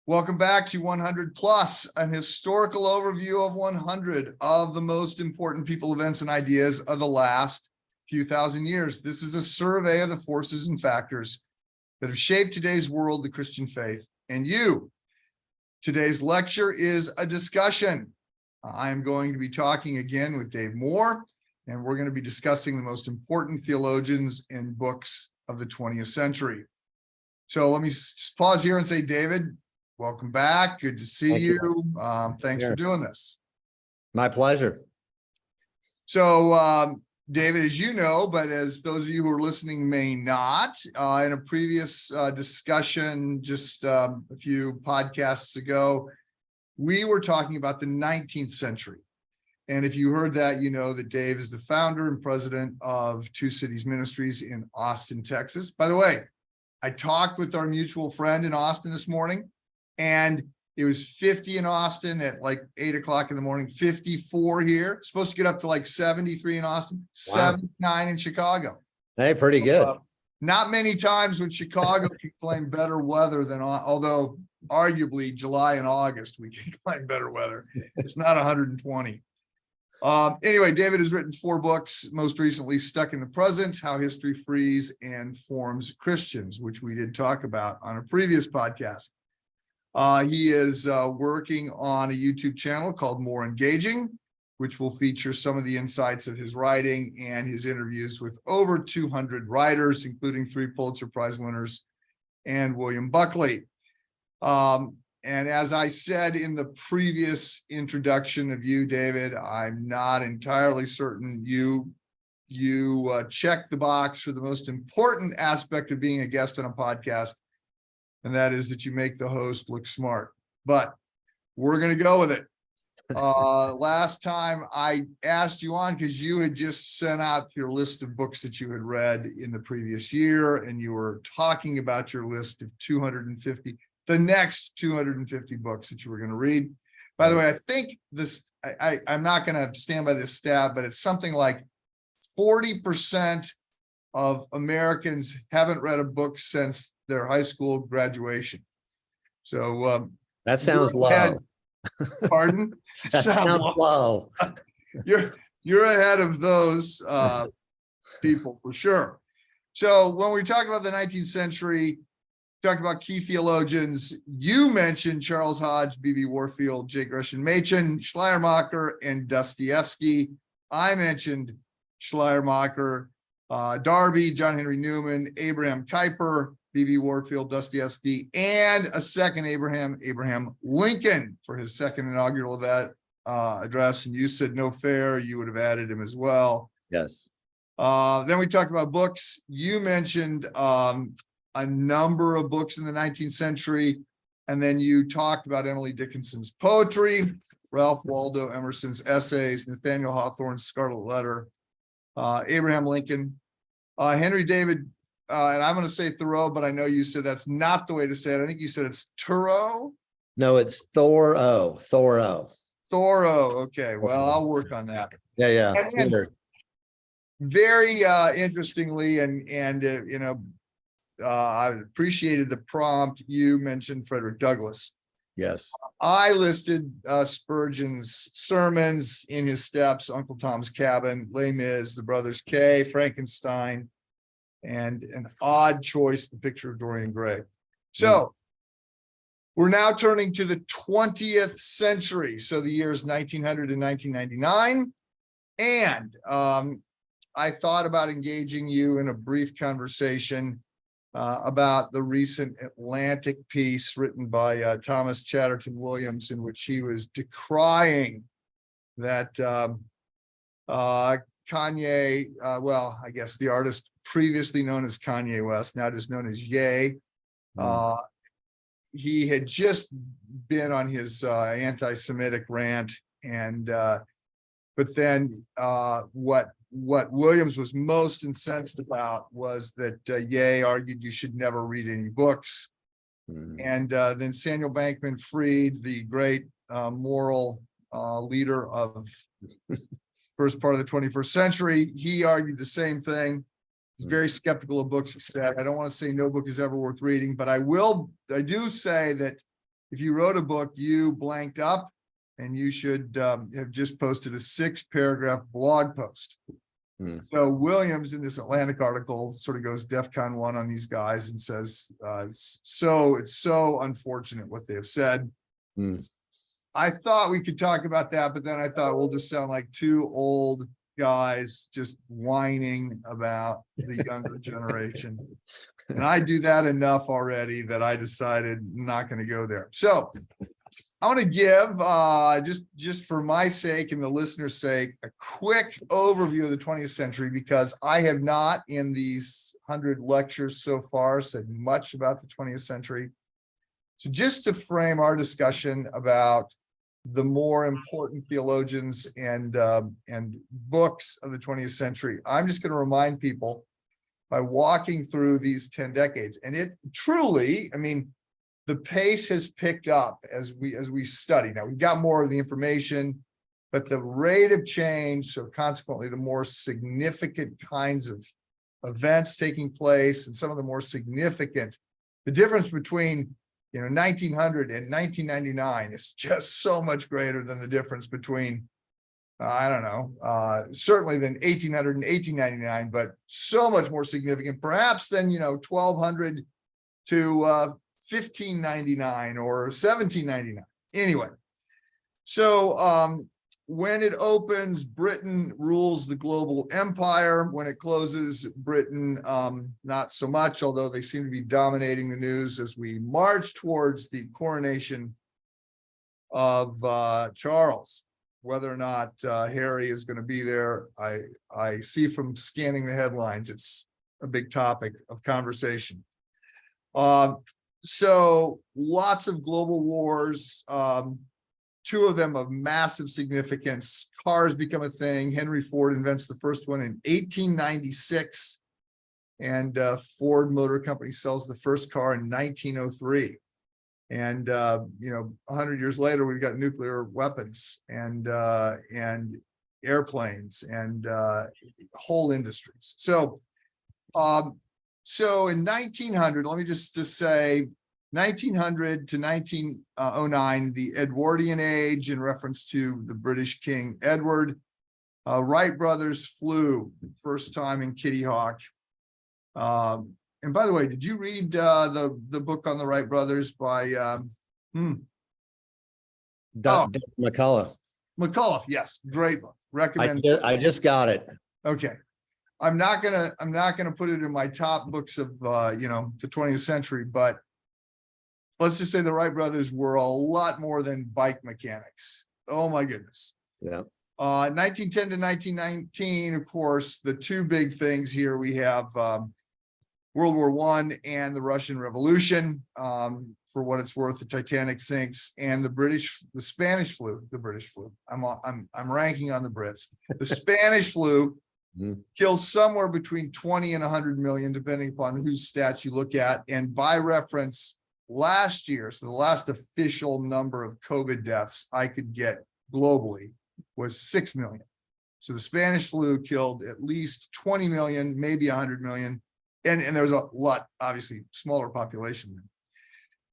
Welcome back to 100 Plus, an historical overview of 100 of the most important people, events, and ideas of the last few thousand years. This is a survey of the forces and factors that have shaped today's world, the Christian faith, and you. Today's lecture is a discussion. I am going to be talking again with Dave Moore, and we're going to be discussing the most important theologians and books of the 20th century. So let me just pause here and say, David, welcome back. Good to see you. Thanks for doing this. My pleasure. So, David, as you know, but as those of you who are listening may not, in a previous discussion just a few podcasts ago, we were talking about the 19th century. And if you heard that, you know that Dave is the founder and president of Two Cities Ministries in Austin, Texas. By the way, I talked with our mutual friend in Austin this morning, and it was 50 in Austin at like 8 o'clock in the morning, 54 here. Supposed to get up to like 73 in Austin, wow. 79 in Chicago. Hey, pretty good. Not many times when Chicago can claim better weather than, although arguably July and August, we can claim better weather. It's not 120. Anyway, David has written 4 books, most recently Stuck in the Present, How History Frees and Forms Christians, which we did talk about on a previous podcast. He is working on a YouTube channel called More Engaging, which will feature some of the insights of his writing and his interviews with over 200 writers, including 3 Pulitzer Prize winners and William Buckley. And as I said in the previous introduction of you, David, I'm not entirely certain you check the box for the most important aspect of being a guest on a podcast, and that is that you make the host look smart. But we're going to go with it. Last time I asked you on because you had just sent out your list of books that you had read in the previous year, and you were talking about your list of 250, the next 250 books that you were going to read. By the way, I think this, I'm not going to stand by this stat, but it's something like 40% of Americans haven't read a book since their high school graduation. So that sounds low. Pardon? That sounds low. You're ahead of those people for sure. So when we talk about the 19th century, talked about key theologians, you mentioned Charles Hodge, B.B. Warfield, J. Gresham Machen, Schleiermacher, and Dostoevsky. I mentioned Schleiermacher, Darby, John Henry Newman, Abraham Kuyper, B.B. Warfield, Dostoevsky, and a second Abraham Lincoln for his second inaugural address. And you said no fair, you would have added him as well. Yes. Then we talked about books. You mentioned a number of books in the 19th century, and then you talked about Emily Dickinson's poetry, Ralph Waldo Emerson's essays, Nathaniel Hawthorne's Scarlet Letter, Abraham Lincoln, Henry David, and I'm going to say Thoreau, but I know you said that's not the way to say it. I think you said it's Thoreau. No, it's Thoreau. Thoreau. Okay, well, I'll work on that. Yeah. And very interestingly, and you know, I appreciated the prompt. You mentioned Frederick Douglass. Yes. I listed Spurgeon's sermons, In His Steps, Uncle Tom's Cabin, Les Mis, The Brothers Kay, Frankenstein, and an odd choice, The Picture of Dorian Gray. So we're now turning to the 20th century. So the years 1900 and 1999. And I thought about engaging you in a brief conversation about the recent Atlantic piece written by Thomas Chatterton Williams, in which he was decrying that Kanye, well, I guess the artist previously known as Kanye West, now just known as Ye, he had just been on his anti-Semitic rant, and but then what Williams was most incensed about was that Ye argued you should never read any books. And then Samuel Bankman-Fried, the great moral leader of first part of the 21st century, he argued the same thing. He's very skeptical of books, he said. I don't want to say no book is ever worth reading, but I do say that if you wrote a book, you blanked up, and you should have just posted a 6-paragraph blog post. So Williams in this Atlantic article sort of goes DEFCON 1 on these guys and says, it's so unfortunate what they have said. I thought we could talk about that, but then I thought we'll just sound like two old guys just whining about the younger generation. And I do that enough already that I decided I'm not going to go there. So I want to give, just for my sake and the listener's sake, a quick overview of the 20th century, because I have not in these 100 lectures so far said much about the 20th century. So just to frame our discussion about the more important theologians and books of the 20th century, I'm just going to remind people by walking through these 10 decades. And it truly, I mean, the pace has picked up as we study. Now we've got more of the information, but the rate of change, so consequently, the more significant kinds of events taking place and some of the more significant, the difference between 1900 and 1999 is just so much greater than the difference between I don't know, certainly than 1800 and 1899, but so much more significant, perhaps than 1200 to 1599 or 1799. Anyway, so when it opens, Britain rules the global empire. When it closes, Britain, not so much, although they seem to be dominating the news as we march towards the coronation of Charles. Whether or not Harry is going to be there, I see from scanning the headlines, it's a big topic of conversation. So lots of global wars, two of them of massive significance. Cars become a thing. Henry Ford invents the first one in 1896, and Ford Motor Company sells the first car in 1903. And 100 years later, we've got nuclear weapons and airplanes and whole industries. So in 1900, let me just say 1900 to 1909, the Edwardian age, in reference to the British King Edward. Wright brothers flew first time in Kitty Hawk. And by the way, did you read the book on the Wright brothers by McCullough? McCullough? Yes, great book. Recommend. I just got it. Okay. I'm not gonna put it in my top books of the 20th century, but let's just say the Wright brothers were a lot more than bike mechanics. Oh my goodness. Yeah. 1910 to 1919, of course, the two big things here we have World War I and the Russian Revolution. For what it's worth, the Titanic sinks, and the Spanish flu. The British flu. I'm ranking on the Brits. The Spanish flu kills somewhere between 20 and 100 million, depending upon whose stats you look at. And by reference, last year, so the last official number of COVID deaths I could get globally was 6 million. So the Spanish flu killed at least 20 million, maybe 100 million. And there was a lot, obviously, smaller population.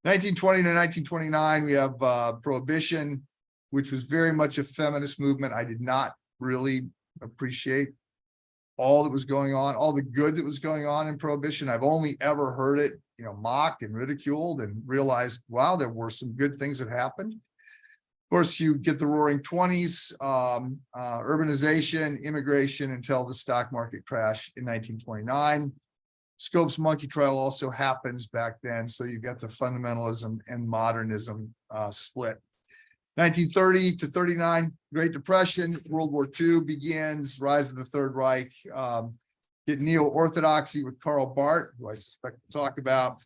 1920 to 1929, we have Prohibition, which was very much a feminist movement. I did not really appreciate all that was going on, all the good that was going on in Prohibition. I've only ever heard it, mocked and ridiculed, and realized, wow, there were some good things that happened. Of course, you get the Roaring 20s, urbanization, immigration, until the stock market crash in 1929. Scope's monkey trial also happens back then, so you get the fundamentalism and modernism split. 1930 to 39, Great Depression. World War II begins, rise of the Third Reich, get neo-orthodoxy with Karl Barth, who I suspect to talk about.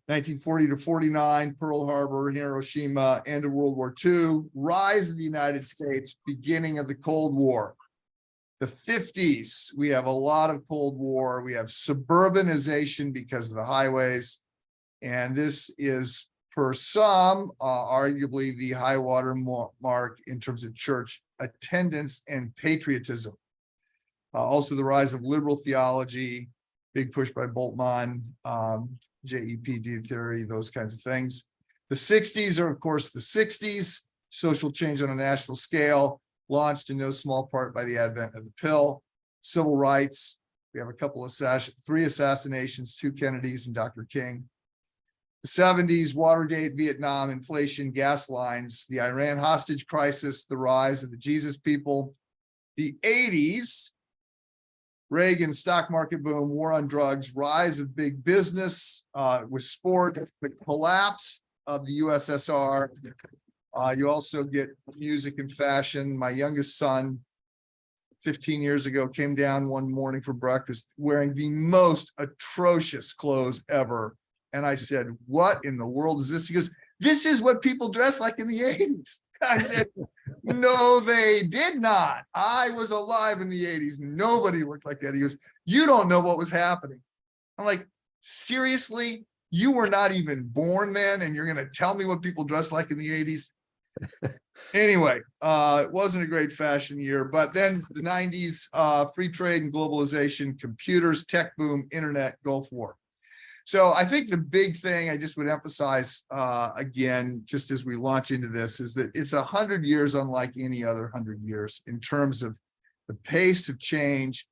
1940 to 49, Pearl Harbor, Hiroshima, end of World War II, rise of the United States, beginning of the Cold War. The 50s, we have a lot of Cold War. We have suburbanization because of the highways. And this is, for some, arguably the high water mark in terms of church attendance and patriotism. Also the rise of liberal theology, big push by Bultmann, JEPD theory, those kinds of things. The 60s are, of course, the 60s. Social change on a national scale, launched in no small part by the advent of the pill. Civil rights. We have a couple of three assassinations, 2 Kennedys and Dr. King. The 70s, Watergate, Vietnam, inflation, gas lines, the Iran hostage crisis, the rise of the Jesus people. The 80s, Reagan stock market boom, war on drugs, rise of big business with sport, the collapse of the USSR. You also get music and fashion. My youngest son, 15 years ago, came down one morning for breakfast wearing the most atrocious clothes ever. And I said, what in the world is this? He goes, this is what people dress like in the 80s. I said, no, they did not. I was alive in the 80s. Nobody looked like that. He goes, you don't know what was happening. I'm like, seriously? You were not even born then, and you're going to tell me what people dressed like in the 80s? Anyway, it wasn't a great fashion year, but then the 90s, free trade and globalization, computers, tech boom, internet, Gulf War. So I think the big thing I just would emphasize again, just as we launch into this, is that it's 100 years unlike any other 100 years in terms of the pace of change,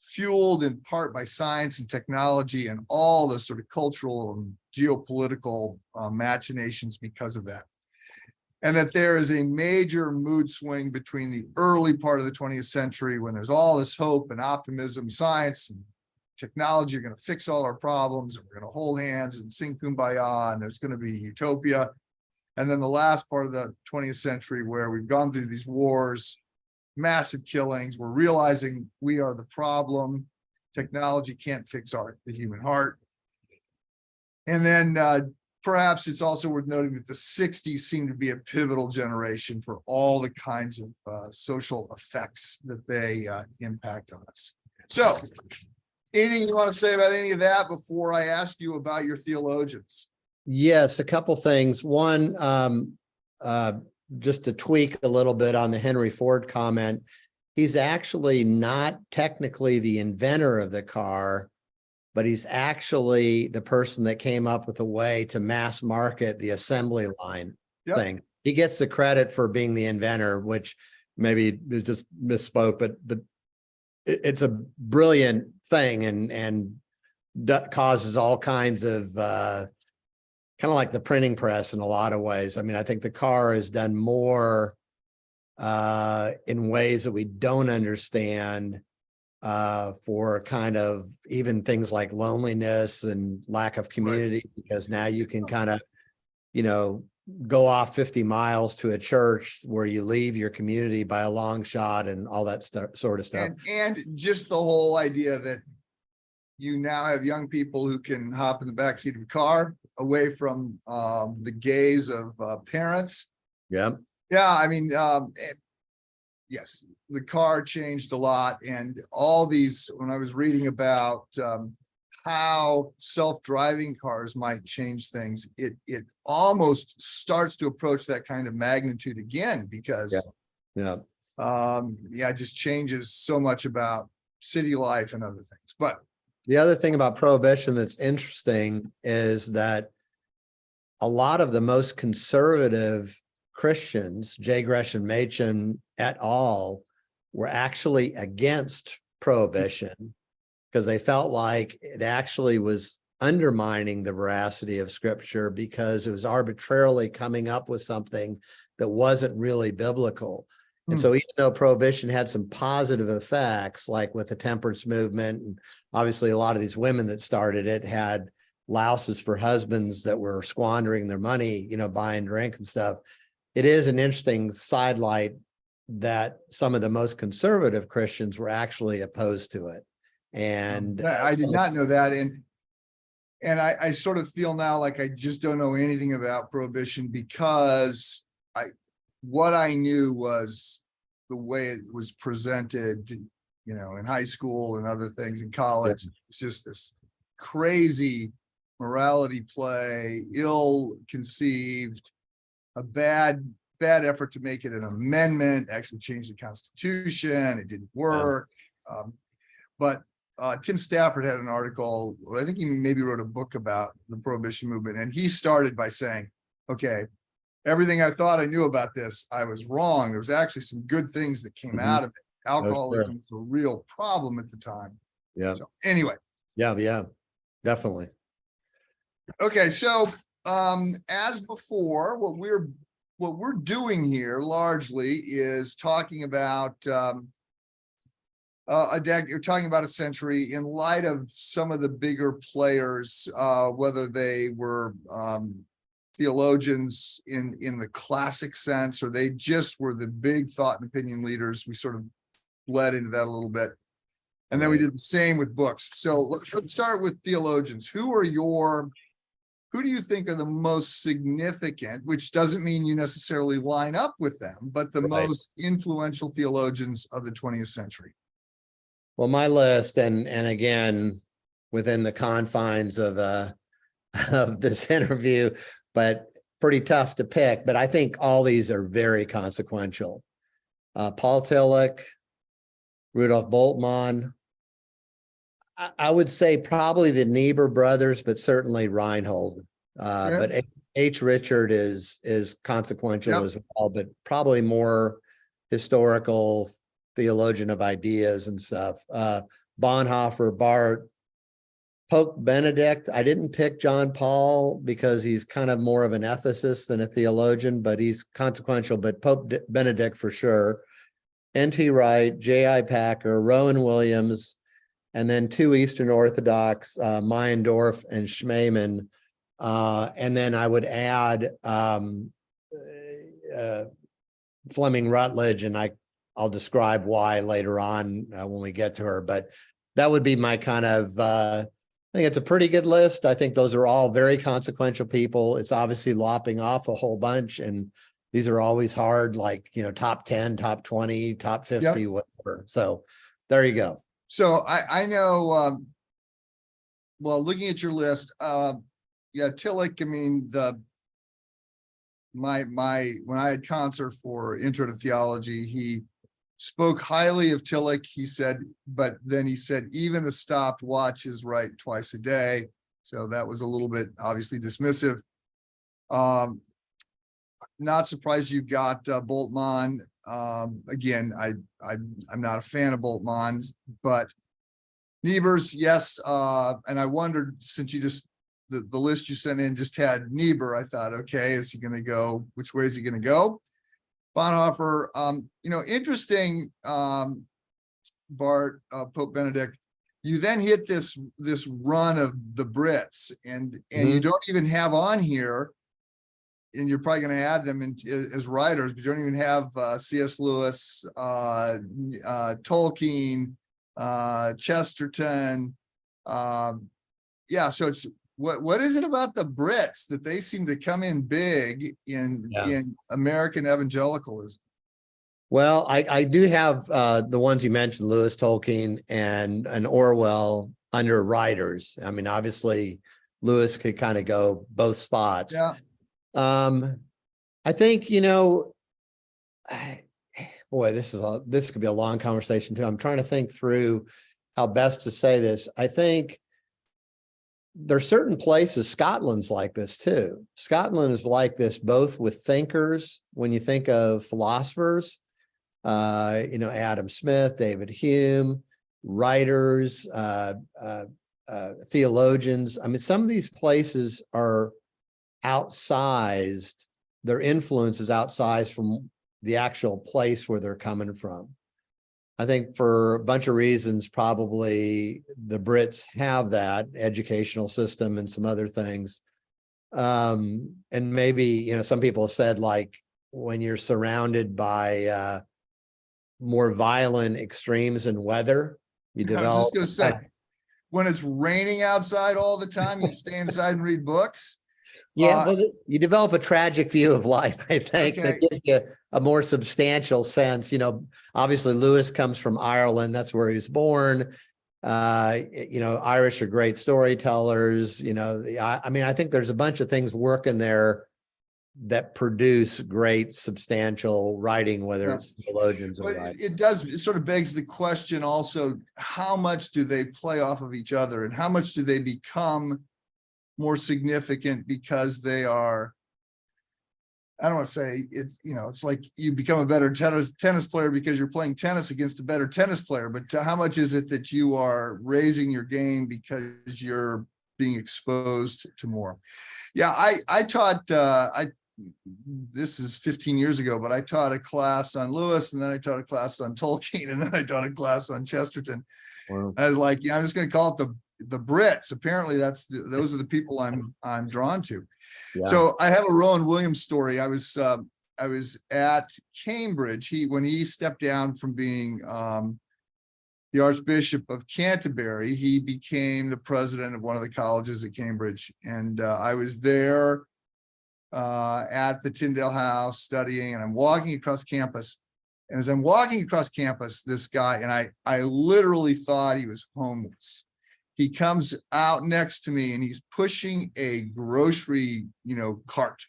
fueled in part by science and technology and all the sort of cultural and geopolitical machinations because of that. And that there is a major mood swing between the early part of the 20th century, when there's all this hope and optimism, science and technology are going to fix all our problems, and we're going to hold hands and sing Kumbaya, and there's going to be utopia. And then the last part of the 20th century, where we've gone through these wars, massive killings, we're realizing we are the problem. Technology can't fix the human heart. And then perhaps it's also worth noting that the 60s seem to be a pivotal generation for all the kinds of social effects that they impact on us. So, anything you want to say about any of that before I ask you about your theologians? Yes, a couple things. One, just to tweak a little bit on the Henry Ford comment, he's actually not technically the inventor of the car, but he's actually the person that came up with a way to mass market the assembly line thing. He gets the credit for being the inventor, which maybe just misspoke, but it's a brilliant thing, and that causes all kinds of kind of like the printing press in a lot of ways. I mean, I think the car has done more in ways that we don't understand for kind of even things like loneliness and lack of community, because now you can kind of, go off 50 miles to a church where you leave your community by a long shot and all that sort of stuff. And just the whole idea that you now have young people who can hop in the backseat of a car away from the gaze of parents. Yeah. Yeah. I mean, yes, the car changed a lot. And all these, when I was reading about how self-driving cars might change things, it almost starts to approach that kind of magnitude again, because it just changes so much about city life and other things. But the other thing about prohibition that's interesting is that a lot of the most conservative Christians, J. Gresham Machen et al., were actually against prohibition because they felt like it actually was undermining the veracity of Scripture, because it was arbitrarily coming up with something that wasn't really biblical. And so even though prohibition had some positive effects, like with the temperance movement, and obviously a lot of these women that started it had louses for husbands that were squandering their money, buying drink and stuff. It is an interesting sidelight that some of the most conservative Christians were actually opposed to it. And I did not know that. And I sort of feel now like I just don't know anything about prohibition, because what I knew was the way it was presented, in high school and other things in college. It's just this crazy morality play, ill-conceived, a bad effort to make it an amendment, actually change the Constitution. It didn't work. But Tim Stafford had an article, I think he maybe wrote a book about the prohibition movement, and he started by saying, okay, everything I thought I knew about this, I was wrong. There was actually some good things that came Mhm. out of it. Oh, sure. Alcoholism was a real problem at the time. Yeah, So anyway, yeah, definitely. okay, so as before, what we're doing here largely is talking about you're talking about a century in light of some of the bigger players, whether they were theologians in the classic sense, or they just were the big thought and opinion leaders. We sort of bled into that a little bit. And then we Right. did the same with books. So let's start with theologians. Who do you think are the most significant, which doesn't mean you necessarily line up with them, but the Right. most influential theologians of the 20th century? Well, my list, and again, within the confines of of this interview, but pretty tough to pick. But I think all these are very consequential. Paul Tillich, Rudolf Bultmann. I would say probably the Niebuhr brothers, but certainly Reinhold. Yeah. But H. Richard is consequential Yep. as well, but probably more historical theologian of ideas and stuff. Bonhoeffer, Barth, Pope Benedict. I didn't pick John Paul because he's kind of more of an ethicist than a theologian, but he's consequential. But Pope Benedict for sure. N.T. Wright, J.I. Packer, Rowan Williams, and then two Eastern Orthodox, Meyendorff and Schmemann. And then I would add Fleming Rutledge, and I'll describe why later on when we get to her. But that would be my kind of, I think it's a pretty good list. I think those are all very consequential people. It's obviously lopping off a whole bunch, and these are always hard, like, top 10, top 20, top 50, whatever. So there you go. So I know, well, looking at your list, Tillich, I mean, when I had concert for Intro to Theology, he spoke highly of Tillich. He said, but then he said, even the stopwatch is right twice a day. So that was a little bit obviously dismissive. Not surprised you got Bultmann. Again, I'm not a fan of Bultmann's, but Niebuhr's, yes. And I wondered, since you just the list you sent in just had Niebuhr, I thought, okay, is he going to go? Which way is he going to go? Bonhoeffer, interesting. Bart, Pope Benedict. You then hit this run of the Brits, and you don't even have on here, and you're probably going to add them as writers, but you don't even have C.S. Lewis, Tolkien, Chesterton. So it's what is it about the Brits that they seem to come in big in American evangelicalism? Well, I do have the ones you mentioned, Lewis, Tolkien, and Orwell under writers. I mean, obviously Lewis could kind of go both spots. Yeah. I think, boy, this could be a long conversation too. I'm trying to think through how best to say this. I think there's certain places, Scotland's like this too. Scotland is like this both with thinkers, when you think of philosophers, Adam Smith, David Hume, writers, theologians. I mean, some of these places are outsized, their influence is outsized from the actual place where they're coming from. I think for a bunch of reasons, probably the Brits have that educational system and some other things. And maybe, some people have said, like, when you're surrounded by more violent extremes in weather, you develop. I was just going to say, when it's raining outside all the time, you stay inside and read books. Yeah, well, you develop a tragic view of life, I think, Okay. that gives you a more substantial sense. Obviously Lewis comes from Ireland. That's where he was born. Irish are great storytellers. I think there's a bunch of things working there that produce great substantial writing, whether it's theologians or writers. It sort of begs the question also, how much do they play off of each other, and how much do they become more significant because they are I don't want to say it's, it's like you become a better tennis player because you're playing tennis against a better tennis player, but how much is it that you are raising your game because you're being exposed to more? Yeah, I taught, this is 15 years ago, but I taught a class on Lewis, and then I taught a class on Tolkien, and then I taught a class on Chesterton. Wow. I was like, I'm just going to call it the Brits. Apparently those are the people I'm drawn to. Yeah. So I have a Rowan Williams story. I was at Cambridge. When he stepped down from being the Archbishop of Canterbury, he became the president of one of the colleges at Cambridge. And I was there at the Tyndale House studying, and I'm walking across campus. And as I'm walking across campus, this guy, and I literally thought he was homeless. He comes out next to me and he's pushing a grocery, cart.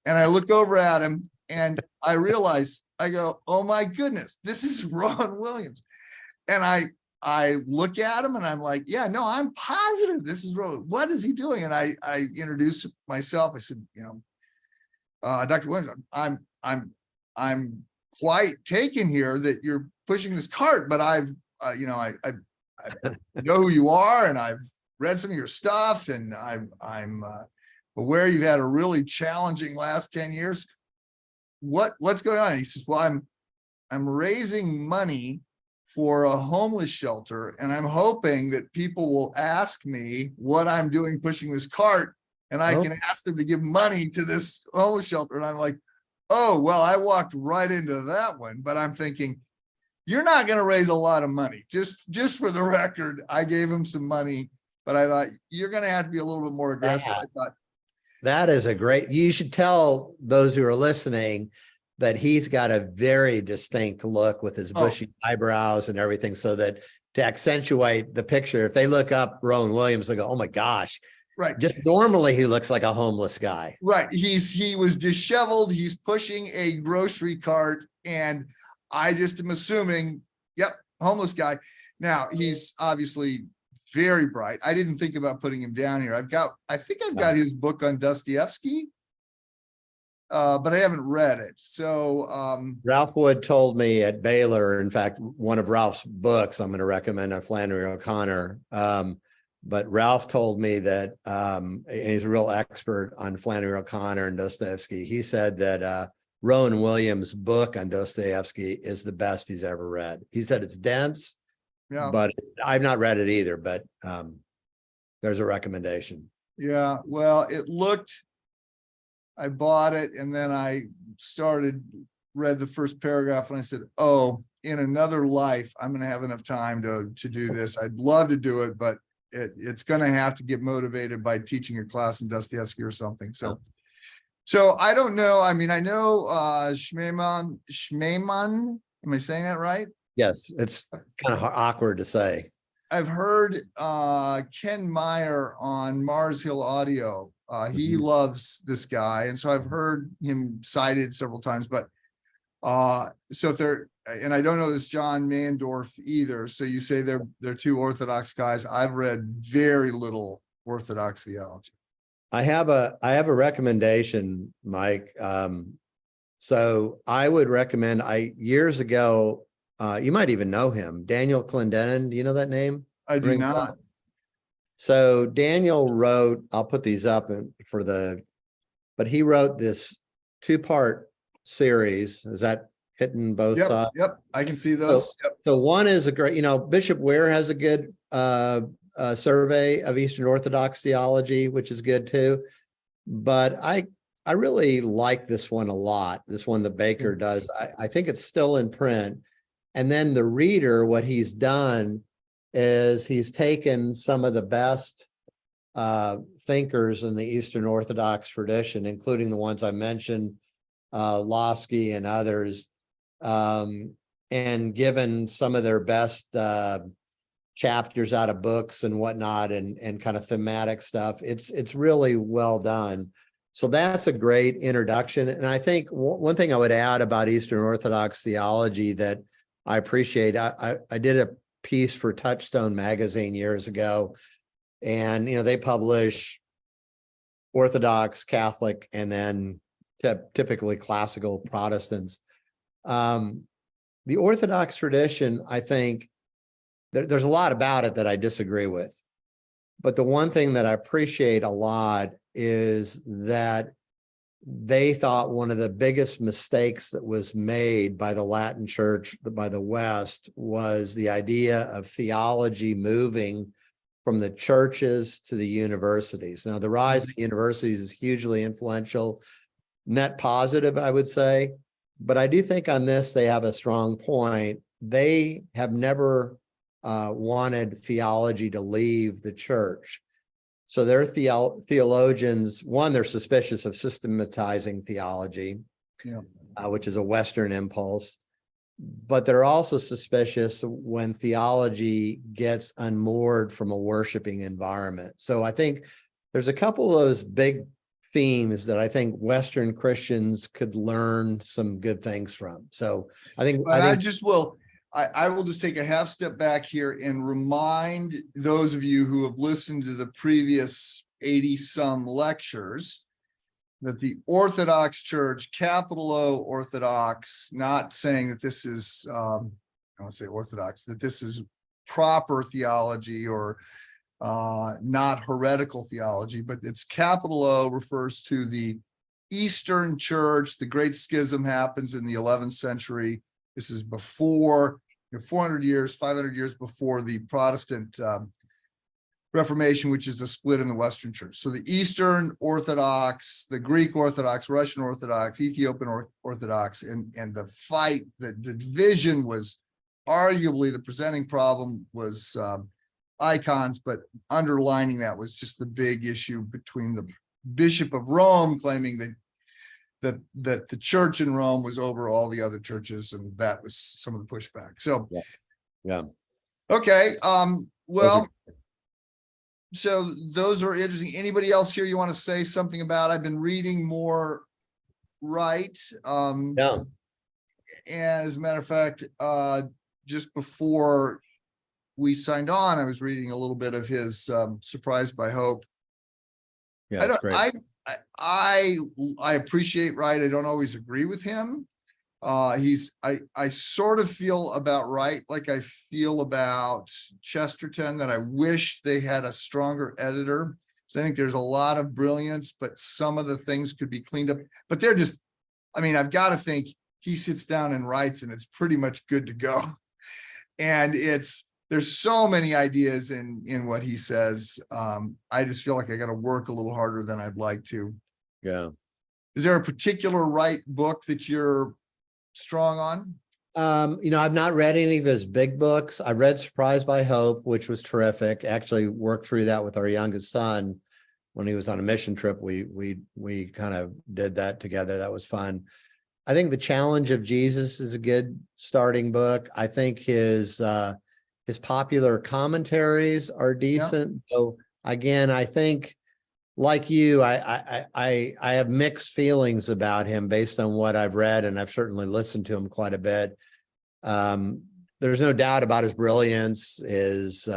And I look over at him and I realize, I go, oh my goodness, this is Rowan Williams. And I look at him and I'm like, yeah, no, I'm positive this is Rowan. What is he doing? And I introduced myself. I said, Dr. Williams, I'm quite taken here that you're pushing this cart, but I know who you are, and I've read some of your stuff, and I'm aware you've had a really challenging last 10 years. What's going on? And he says, well, I'm raising money for a homeless shelter, and I'm hoping that people will ask me what I'm doing pushing this cart, and I can ask them to give money to this homeless shelter. And I'm like, oh, well, I walked right into that one, but I'm thinking, you're not going to raise a lot of money. Just for the record, I gave him some money, but I thought you're going to have to be a little bit more aggressive. I thought that is you should tell those who are listening that he's got a very distinct look with his bushy eyebrows and everything, so that to accentuate the picture, if they look up Rowan Williams, they go, oh my gosh. Right. Just normally he looks like a homeless guy. Right. He was disheveled. He's pushing a grocery cart, and I just am assuming, yep, homeless guy. Now he's obviously very bright. I didn't think about putting him down here. I think I've got his book on Dostoevsky, but I haven't read it. So Ralph Wood told me at Baylor, in fact, one of Ralph's books I'm going to recommend on Flannery O'Connor. But Ralph told me that, and he's a real expert on Flannery O'Connor and Dostoevsky. He said that Rowan Williams' book on Dostoevsky is the best he's ever read. He said it's dense, but I've not read it either, but there's a recommendation. Yeah, well, I bought it, and then I read the first paragraph, and I said, oh, in another life, I'm going to have enough time to do this. I'd love to do it, but it's going to have to get motivated by teaching a class in Dostoevsky or something. So I don't know. I mean, I know Schmemann. Am I saying that right? Yes, it's kind of awkward to say. I've heard Ken Meyer on Mars Hill Audio. He loves this guy, and so I've heard him cited several times. But so if they're, and I don't know this John Mandorf either. So you say they're two Orthodox guys. I've read very little Orthodox theology. I have a recommendation, Mike. So I would recommend, years ago, you might even know him, Daniel Clendenin. Do you know that name? I do not. So Daniel wrote, I'll put these up but he wrote this 2-part series. Is that hitting both sides? Yep, I can see those. So one is a great, Bishop Ware has a good survey of Eastern Orthodox theology, which is good too. But I really like this one a lot. This one that Baker does. I think it's still in print. And then the reader, what he's done is he's taken some of the best thinkers in the Eastern Orthodox tradition, including the ones I mentioned, Losky and others, and given some of their best chapters out of books and whatnot, and kind of thematic stuff. It's really well done. So that's a great introduction. And I think one thing I would add about Eastern Orthodox theology that I appreciate, I did a piece for Touchstone magazine years ago, and they publish Orthodox, Catholic, and then typically classical Protestants. The Orthodox tradition, I think there's a lot about it that I disagree with. But the one thing that I appreciate a lot is that they thought one of the biggest mistakes that was made by the Latin Church, by the West, was the idea of theology moving from the churches to the universities. Now, the rise of universities is hugely influential, net positive, I would say. But I do think on this, they have a strong point. They have never wanted theology to leave the church. So their theologians, one, they're suspicious of systematizing theology, which is a Western impulse. But they're also suspicious when theology gets unmoored from a worshiping environment. So I think there's a couple of those big themes that I think Western Christians could learn some good things from. So I think I will just take a half step back here and remind those of you who have listened to the previous 80 some lectures that the Orthodox Church, capital O Orthodox, not saying that this is, I want to say Orthodox, that this is proper theology or not heretical theology, but it's capital O refers to the Eastern Church. The Great Schism happens in the 11th century. This is before, 400 years, 500 years before the Protestant Reformation, which is a split in the Western Church. So the Eastern Orthodox, the Greek Orthodox, Russian Orthodox, Ethiopian Orthodox, and the fight, the division was arguably the presenting problem was icons, but underlining that was just the big issue between the Bishop of Rome claiming that the church in Rome was over all the other churches, and that was some of the pushback. So yeah. Okay. Well, so those are interesting. Anybody else here you want to say something about? I've been reading more Wright. And as a matter of fact, just before we signed on, I was reading a little bit of his Surprised by Hope. Yeah, that's great. I appreciate Wright. I don't always agree with him. I sort of feel about Wright like I feel about Chesterton, that I wish they had a stronger editor. So I think there's a lot of brilliance, but some of the things could be cleaned up. But they're just, I mean, I've got to think he sits down and writes and it's pretty much good to go. And there's so many ideas in what he says. I just feel like I got to work a little harder than I'd like to. Yeah. Is there a particular Wright book that you're strong on? I've not read any of his big books. I read Surprised by Hope, which was terrific. Actually worked through that with our youngest son when he was on a mission trip. We kind of did that together. That was fun. I think The Challenge of Jesus is a good starting book. I think his popular commentaries are decent. Yeah. So again, I think, like you, I have mixed feelings about him based on what I've read, and I've certainly listened to him quite a bit. There's no doubt about his brilliance, his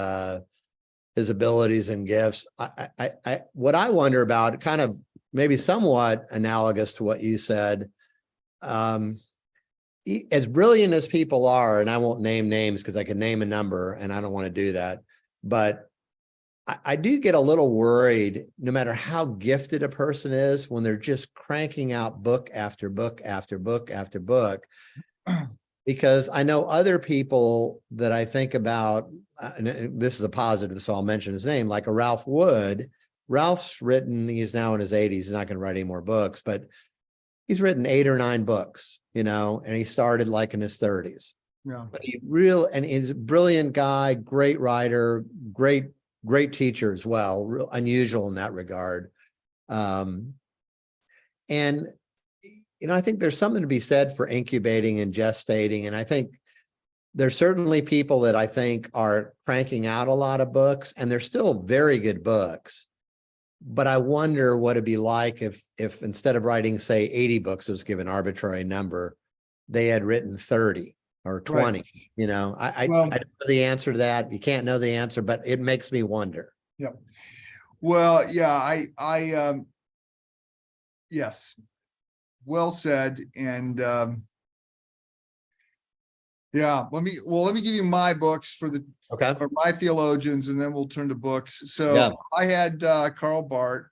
abilities and gifts. What I wonder about, kind of maybe somewhat analogous to what you said, as brilliant as people are, and I won't name names because I could name a number, and I don't want to do that, but I do get a little worried, no matter how gifted a person is, when they're just cranking out book after book after book after book, because I know other people that I think about, and this is a positive, so I'll mention his name, like a Ralph Wood. Ralph's written, he's now in his 80s, he's not going to write any more books, but he's written 8 or 9 books, and he started like in his 30s. Yeah. But he's a brilliant guy, great writer, great teacher as well, real unusual in that regard. And I think there's something to be said for incubating and gestating. And I think there's certainly people that I think are cranking out a lot of books, and they're still very good books. But I wonder what it'd be like if instead of writing, say, 80 books, it was given an arbitrary number, they had written 30 or 20. Right. I don't know the answer to that. You can't know the answer, but it makes me wonder. Yeah. Well, yeah, I yes. well said. And yeah, let me give you my books for my theologians, and then we'll turn to books. So I had Karl Barth.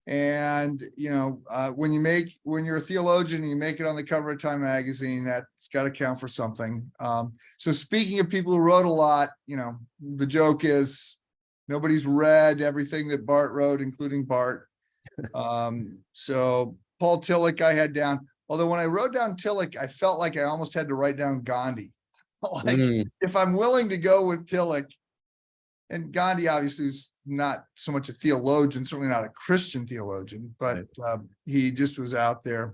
And, when you're a theologian and you make it on the cover of Time magazine, that's got to count for something. So speaking of people who wrote a lot, the joke is nobody's read everything that Barth wrote, including Barth. So Paul Tillich I had down, although when I wrote down Tillich, I felt like I almost had to write down Gandhi. If I'm willing to go with Tillich, and Gandhi obviously was not so much a theologian, certainly not a Christian theologian, but he just was out there.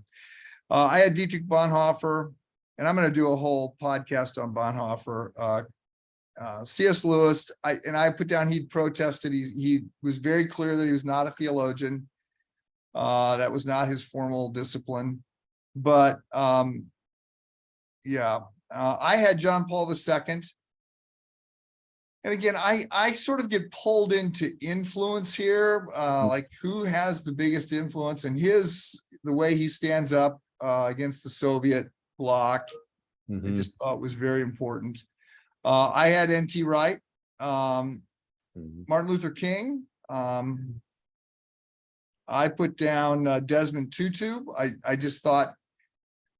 I had Dietrich Bonhoeffer, and I'm going to do a whole podcast on Bonhoeffer. C.S. Lewis, I put down he'd protested. He was very clear that he was not a theologian. That was not his formal discipline. But I had John Paul II. And again, I sort of get pulled into influence here, like who has the biggest influence, and the way he stands up against the Soviet bloc, I just thought was very important. I had N.T. Wright, Martin Luther King. I put down Desmond Tutu. I just thought,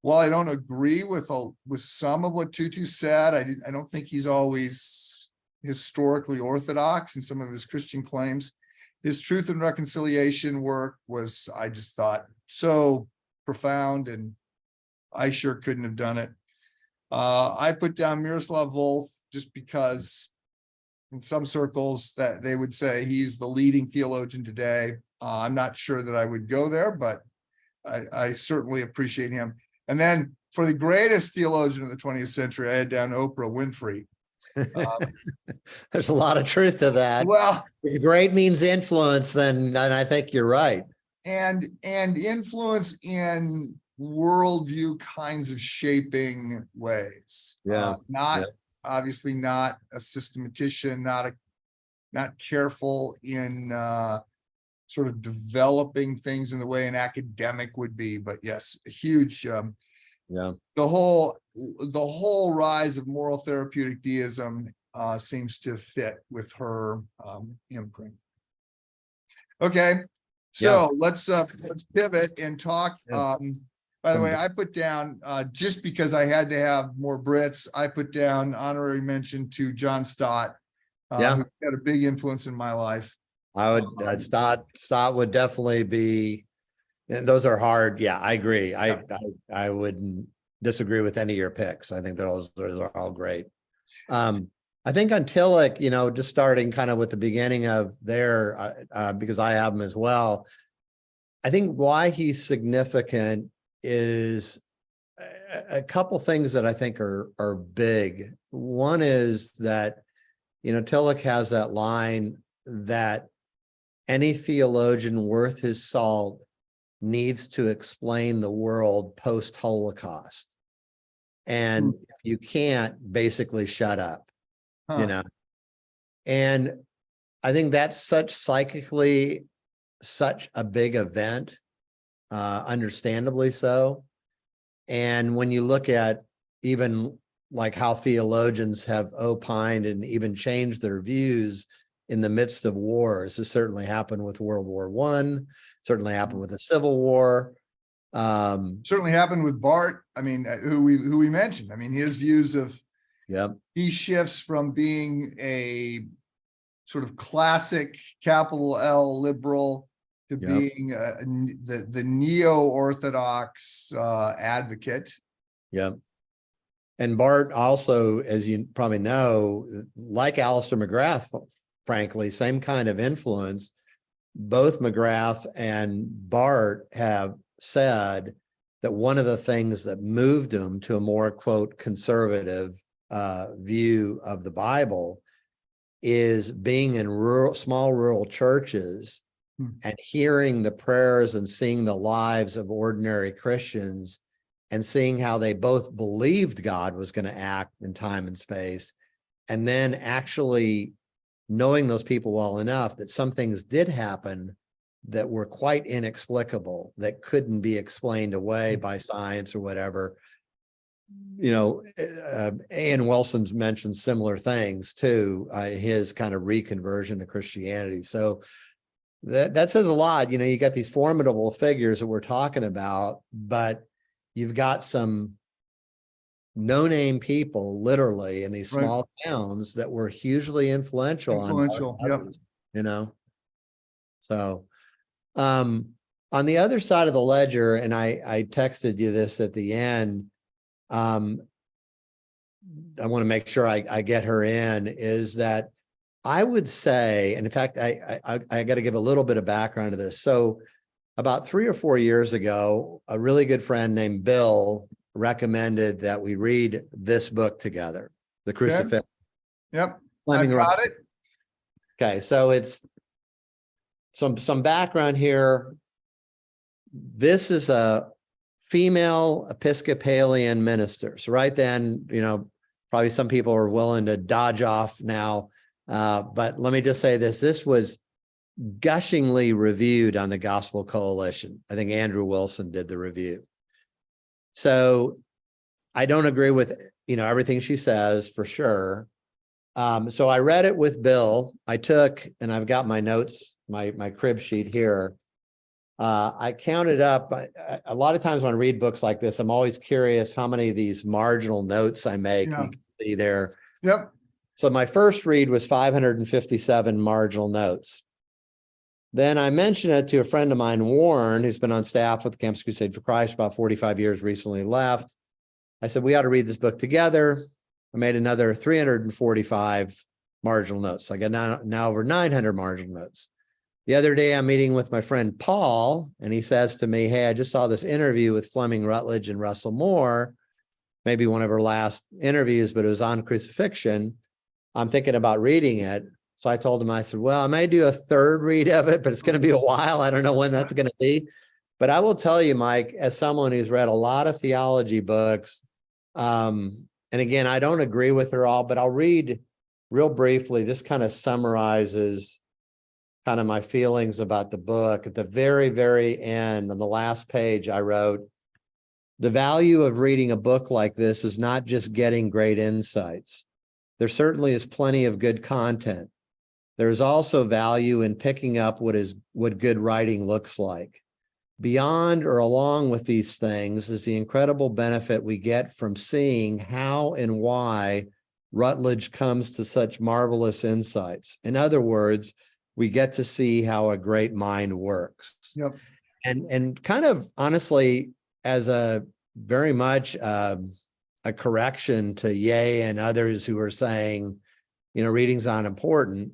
while I don't agree with some of what Tutu said, I don't think he's always historically orthodox in some of his Christian claims. His Truth and Reconciliation work was, I just thought, so profound, and I sure couldn't have done it. I put down Miroslav Volf just because in some circles that they would say he's the leading theologian today. I'm not sure that I would go there, but I certainly appreciate him. And then for the greatest theologian of the 20th century, I had down Oprah Winfrey. There's a lot of truth to that. Well, if great means influence, then I think you're right. And influence in worldview kinds of shaping ways. Obviously not a systematician, not careful in sort of developing things in the way an academic would be, but yes, a huge the whole rise of moral therapeutic deism seems to fit with her imprint. Okay, so let's pivot and talk. By the way, I put down just because I had to have more Brits, I put down honorary mention to John Stott, who had a big influence in my life. I would Stott would definitely be. Those are hard. Yeah, I agree. I wouldn't disagree with any of your picks. I think those are all great. I think on Tillich, just starting kind of with the beginning of there, because I have him as well. I think why he's significant is a couple things that I think are big. One is that, Tillich has that line that any theologian worth his salt needs to explain the world post-Holocaust. And if you can't, basically shut up, And I think that's psychically such a big event, understandably so. And when you look at even like how theologians have opined and even changed their views in the midst of wars, this certainly happened with World War I, certainly happened with the Civil War. Certainly happened with Barth. I mean, who we mentioned. I mean, his views of he shifts from being a sort of classic capital L liberal to being the neo-orthodox advocate. And Barth also, as you probably know, like Alistair McGrath, frankly, same kind of influence. Both McGrath and Barth have said that one of the things that moved him to a more, quote, conservative view of the Bible is being in small rural churches and hearing the prayers and seeing the lives of ordinary Christians and seeing how they both believed God was going to act in time and space, and then actually knowing those people well enough that some things did happen that were quite inexplicable, that couldn't be explained away by science or whatever. You know, A.N. Wilson's mentioned similar things too, his kind of reconversion to Christianity. So that says a lot. You know, you got these formidable figures that we're talking about, but you've got some no-name people literally in these small towns that were hugely influential on others, you know. So on the other side of the ledger, and I texted you this at the end, I want to make sure I get her in, is that I would say, and in fact, I got to give a little bit of background to this. So about 3 or 4 years ago, a really good friend named Bill recommended that we read this book together, The Crucifixion. Yep. Fleming I got it. Okay, so it's some background here. This is a female Episcopalian minister. So right then, you know, probably some people are willing to dodge off now. But let me just say this. This was gushingly reviewed on the Gospel Coalition. I think Andrew Wilson did the review. So I don't agree with, you know, everything she says for sure. So I read it with Bill. I took, and I've got my notes, my crib sheet here. I counted up, a lot of times when I read books like this, I'm always curious how many of these marginal notes I make. Yeah. You can see there. Yep. So my first read was 557 marginal notes. Then I mentioned it to a friend of mine, Warren, who's been on staff with the Campus Crusade for Christ about 45 years, recently left. I said, we ought to read this book together. I made another 345 marginal notes. So I got now over 900 marginal notes. The other day, I'm meeting with my friend Paul, and he says to me, hey, I just saw this interview with Fleming Rutledge and Russell Moore, maybe one of her last interviews, but it was on crucifixion. I'm thinking about reading it. So I told him, I said, well, I may do a third read of it, but it's going to be a while. I don't know when that's going to be. But I will tell you, Mike, as someone who's read a lot of theology books, and again, I don't agree with her all, but I'll read real briefly. This kind of summarizes kind of my feelings about the book. At the very, very end, on the last page, I wrote, the value of reading a book like this is not just getting great insights. There certainly is plenty of good content. There's also value in picking up what good writing looks like. Beyond or along with these things is the incredible benefit we get from seeing how and why Rutledge comes to such marvelous insights. In other words, we get to see how a great mind works. Yep. And kind of honestly, as a very much a correction to Ye and others who are saying, you know, reading's not important.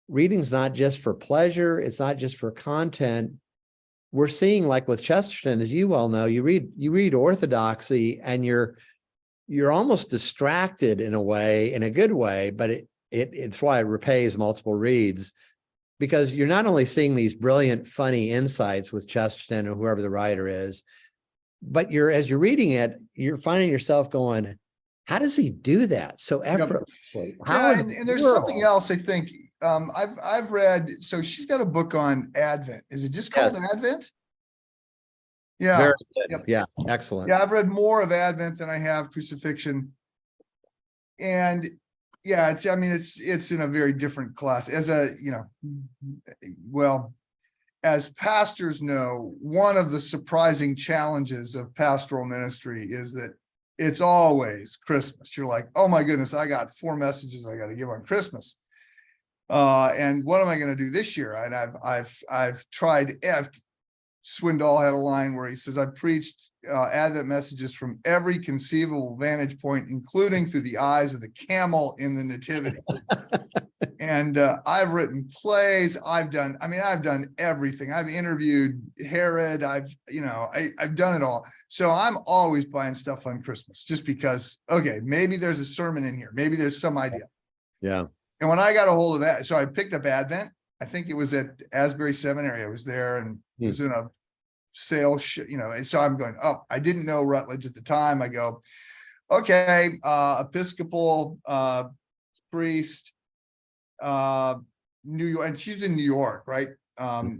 Reading's not just for pleasure. It's not just for content. We're seeing, like with Chesterton, as you well know, you read orthodoxy and you're almost distracted in a way, in a good way, but it's why it repays multiple reads, because you're not only seeing these brilliant, funny insights with Chesterton or whoever the writer is, but as you're reading it, you're finding yourself going, how does he do that so effortlessly? Yeah, and there's something else I think I've read. So she's got a book on Advent. Is it just called Advent? Yeah. Very good. Yep. Yeah, excellent. Yeah, I've read more of Advent than I have Crucifixion. And yeah, it's in a very different class. As pastors know, one of the surprising challenges of pastoral ministry is that it's always Christmas. You're like, oh my goodness, I got 4 messages I got to give on Christmas. And what am I going to do this year? And I've tried. Swindoll had a line where he says, I've preached Advent messages from every conceivable vantage point, including through the eyes of the camel in the Nativity. And I've written plays. I've done everything. I've interviewed Herod. I've done it all. So I'm always buying stuff on Christmas just because, okay, maybe there's a sermon in here. Maybe there's some idea. Yeah. And when I got a hold of that, so I picked up Advent. I think it was at Asbury Seminary. I was there and it was in a sale, and so I'm going, oh, I didn't know Rutledge at the time. I go, okay, Episcopal priest, New York, and she's in New York, right? I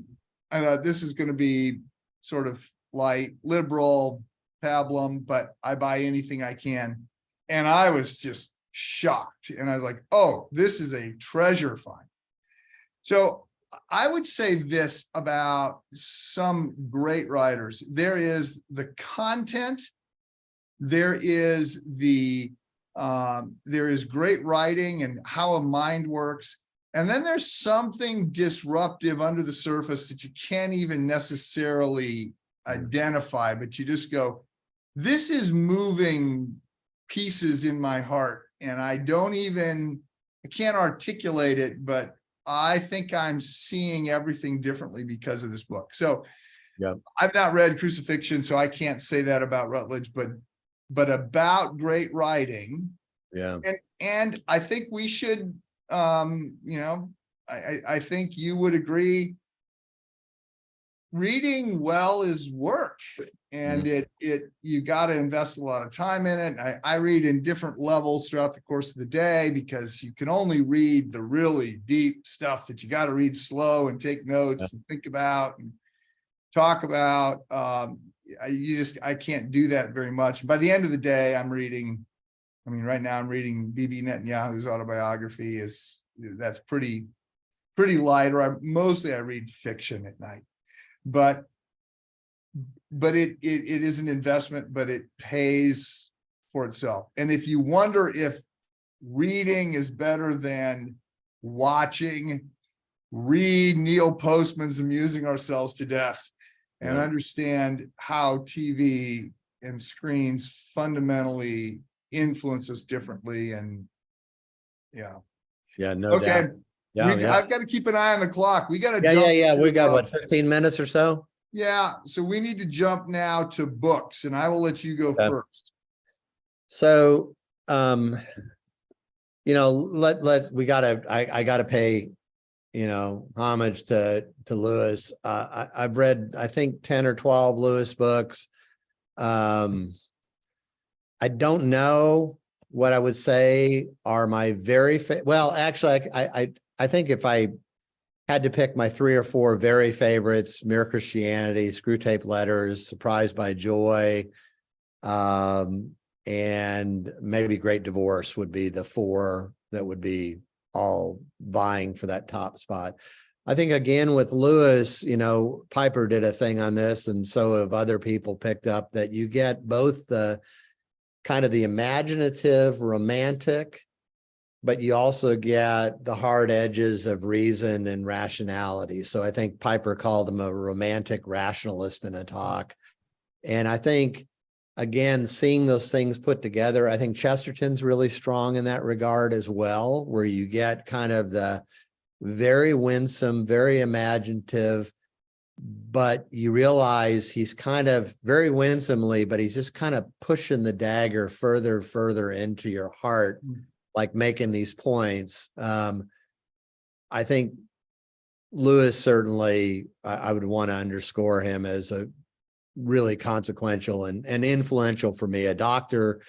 thought this is going to be sort of light, liberal, pablum, but I buy anything I can. And I was just shocked. And I was like, oh, this is a treasure find. So I would say this about some great writers. There is the content, there is great writing and how a mind works. And then there's something disruptive under the surface that you can't even necessarily identify, but you just go, this is moving pieces in my heart. And I can't articulate it, but I think I'm seeing everything differently because of this book. So yeah, I've not read Crucifixion, so I can't say that about Rutledge, but about great writing. yeah, And I think we should, I think you would agree, reading well is work, and you got to invest a lot of time in it. I read in different levels throughout the course of the day, because you can only read the really deep stuff that you got to read slow and take notes and think about and talk about. I can't do that very much. By the end of the day, right now I'm reading Bibi Netanyahu's autobiography. That's pretty light, or I read fiction at night, but it is an investment, but it pays for itself. And if you wonder if reading is better than watching, read Neil Postman's Amusing Ourselves to Death and understand how TV and screens fundamentally influence us differently. And no doubt. I've got to keep an eye on the clock. We got to jump. We got what, 15 minutes or so? Yeah, so we need to jump now to books, and I will let you go first. So I gotta pay homage to Lewis. I've read, I think, 10 or 12 Lewis books. I don't know what I would say are my very actually, I think if I had to pick my 3 or 4 very favorites, Mere Christianity, Screwtape Letters, Surprised by Joy, and maybe Great Divorce would be the 4 that would be all vying for that top spot. I think, again, with Lewis, Piper did a thing on this, and so have other people picked up, that you get both the kind of the imaginative, romantic, but you also get the hard edges of reason and rationality. So I think Piper called him a romantic rationalist in a talk. And I think, again, seeing those things put together, I think Chesterton's really strong in that regard as well, where you get kind of the very winsome, very imaginative, but you realize he's kind of very winsomely, but he's just kind of pushing the dagger further into your heart, like making these points. I think Lewis, certainly, I would want to underscore him as a really consequential and influential for me. A doctor,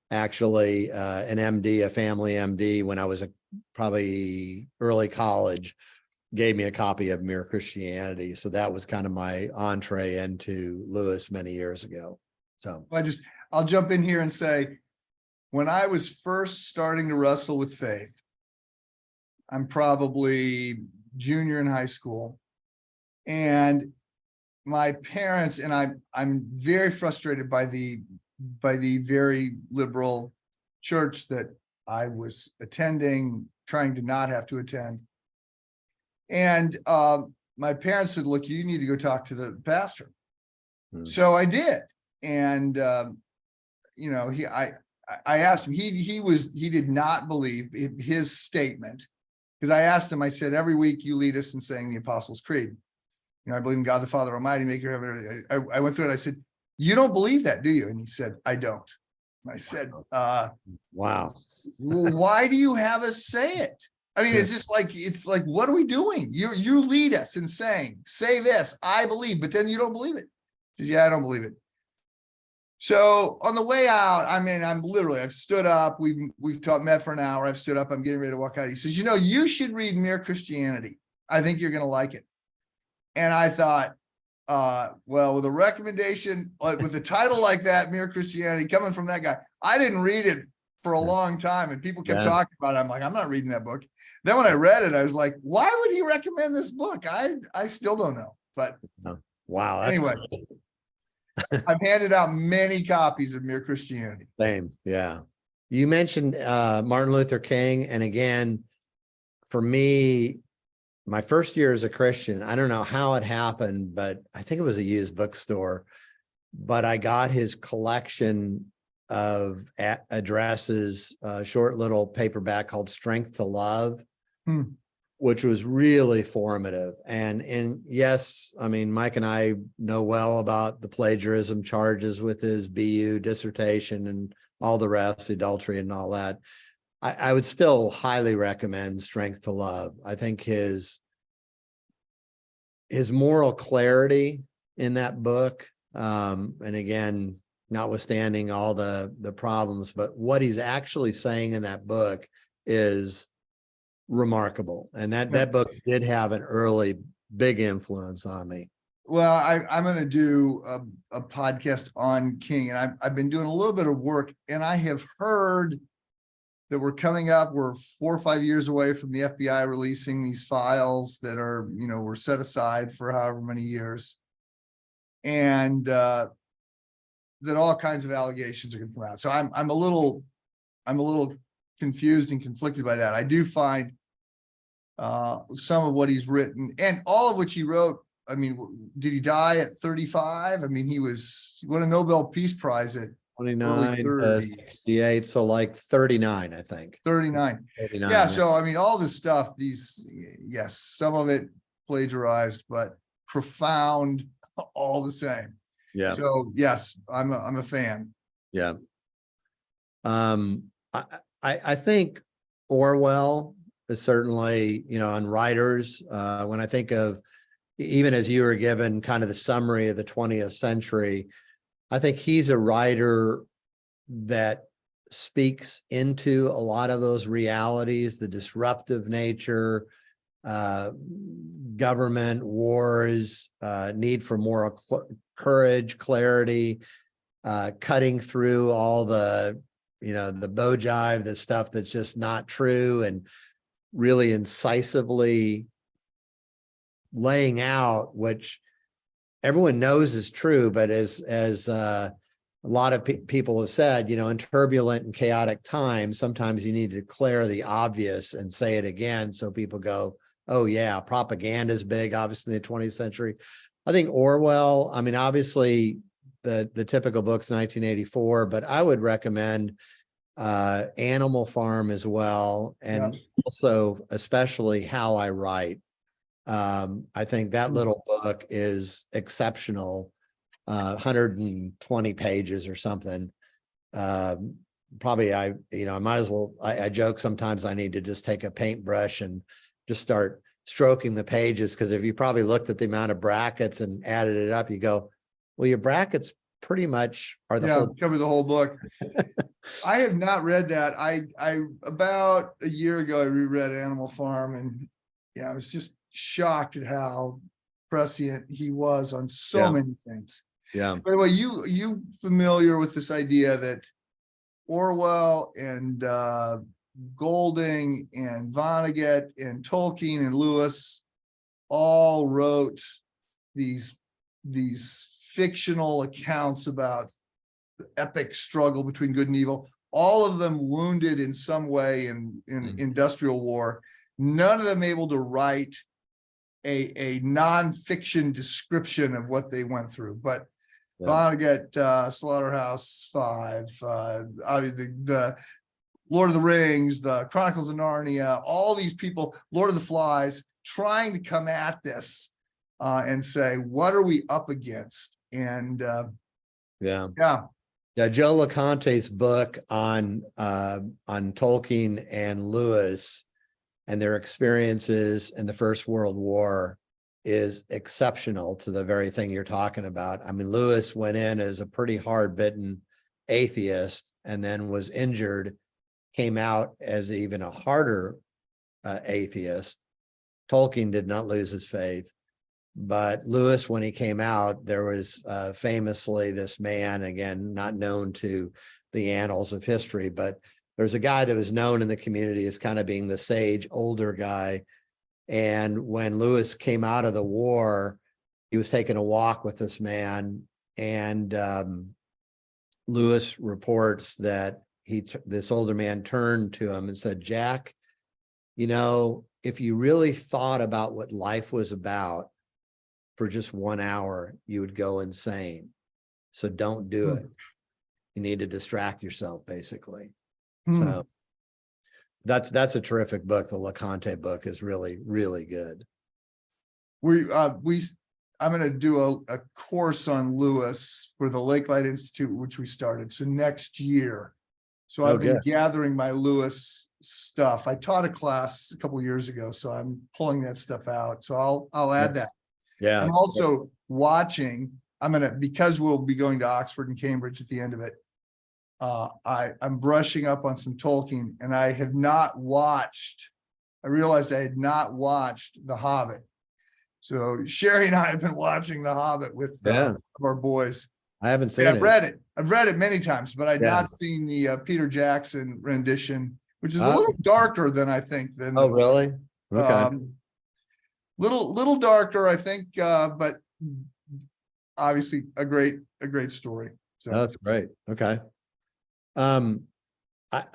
actually, an MD, a family MD, when I was probably early college, gave me a copy of Mere Christianity. So that was kind of my entree into Lewis many years ago. So I'll jump in here and say, when I was first starting to wrestle with faith, I'm probably junior in high school, and my parents and I'm very frustrated by the very liberal church that I was attending, trying to not have to attend. And my parents said, "Look, you need to go talk to the pastor." So I did, and I asked him. He did not believe his statement, because I asked him. I said, "Every week you lead us in saying the Apostles' Creed. I believe in God the Father Almighty, maker of heaven." I went through it. I said, "You don't believe that, do you?" And he said, "I don't." I said, wow. Why do you have us say it? I mean, it's like, what are we doing? You lead us in say this, I believe, but then you don't believe it." He says, "Yeah, I don't believe it." So on the way out, I've stood up. We've met for an hour. I've stood up. I'm getting ready to walk out. He says, "You should read Mere Christianity. I think you're going to like it." And I thought, well, with a recommendation, with a title like that, Mere Christianity, coming from that guy, I didn't read it for a long time, and people kept talking about it. I'm like, I'm not reading that book. Then when I read it, I was like, why would he recommend this book? I still don't know. But wow, that's anyway, I've handed out many copies of Mere Christianity. same. Yeah. You mentioned Martin Luther King. And again, for me, my first year as a Christian, I don't know how it happened, but I think it was a used bookstore, but I got his collection of addresses, short little paperback called Strength to Love, which was really formative. And yes, I mean, Mike and I know well about the plagiarism charges with his BU dissertation and all the rest, adultery and all that. I would still highly recommend Strength to Love. I think his moral clarity in that book, and again, notwithstanding all the problems, but what he's actually saying in that book is remarkable. And that book did have an early big influence on me. Well, I'm going to do a podcast on King, and I've been doing a little bit of work, and I have heard that we're 4 or 5 years away from the FBI releasing these files that are, were set aside for however many years. And that all kinds of allegations are going to come out. So I'm a little confused and conflicted by that. I do find some of what he's written, and all of which he wrote. I mean, did he die at 35? I mean, he won a Nobel Peace Prize at 29, 68, so like 39, I think. 39. Yeah, so I mean, all this stuff, yes, some of it plagiarized, but profound all the same. Yeah. So yes, I'm a fan. Yeah. I think Orwell is certainly, on writers, when I think of, even as you were given kind of the summary of the 20th century, I think he's a writer that speaks into a lot of those realities, the disruptive nature, government, wars, need for moral courage, clarity, cutting through all the bow jive, the stuff that's just not true, and really incisively laying out which everyone knows is true, but as a lot of people have said, in turbulent and chaotic times, sometimes you need to declare the obvious and say it again, so people go, oh yeah, propaganda is big, obviously in the 20th century. I think Orwell, I mean, obviously the typical book's 1984, but I would recommend Animal Farm as well, and also especially How I Write. I think that little book is exceptional, 120 pages or something. Probably I might as well, I joke sometimes I need to just take a paintbrush and just start stroking the pages, because if you probably looked at the amount of brackets and added it up, you go, well, your brackets pretty much are cover the whole book. I have not read that. I about a year ago I reread Animal Farm, and I was just shocked at how prescient he was on so many things. Yeah. By the way, you familiar with this idea that Orwell and Golding and Vonnegut and Tolkien and Lewis all wrote these fictional accounts about the epic struggle between good and evil, all of them wounded in some way in industrial war, none of them able to write a nonfiction description of what they went through. But Vonnegut, Slaughterhouse-Five, the Lord of the Rings, the Chronicles of Narnia, all these people, Lord of the Flies, trying to come at this and say, what are we up against? And Joe LeConte's book on Tolkien and Lewis and their experiences in the First World War is exceptional to the very thing you're talking about. I mean, Lewis went in as a pretty hard-bitten atheist and then was injured, came out as even a harder atheist. Tolkien did not lose his faith, But Lewis, when he came out, there was famously this man, again, not known to the annals of history, but there's a guy that was known in the community as kind of being the sage, older guy. And when Lewis came out of the war, he was taking a walk with this man, and Lewis reports that this older man turned to him and said, "Jack, you know, if you really thought about what life was about for just 1 hour, you would go insane. So don't do it. You need to distract yourself, basically." So that's a terrific book. The LeConte book is really, really good. I'm going to do a course on Lewis for the Lakelight Institute, which we started. So next year. So I've been gathering my Lewis stuff. I taught a class a couple of years ago, so I'm pulling that stuff out. So I'll add that. Yeah. I'm also watching. Because we'll be going to Oxford and Cambridge at the end of it. I'm brushing up on some Tolkien, and I realized I had not watched The Hobbit. So Sherry and I have been watching The Hobbit with our boys. I haven't seen it. it. I've read it many times, but I'd not seen the Peter Jackson rendition, which is a little darker than I think. Really? Okay. Little darker, I think, but obviously a great story. So that's great. Okay. I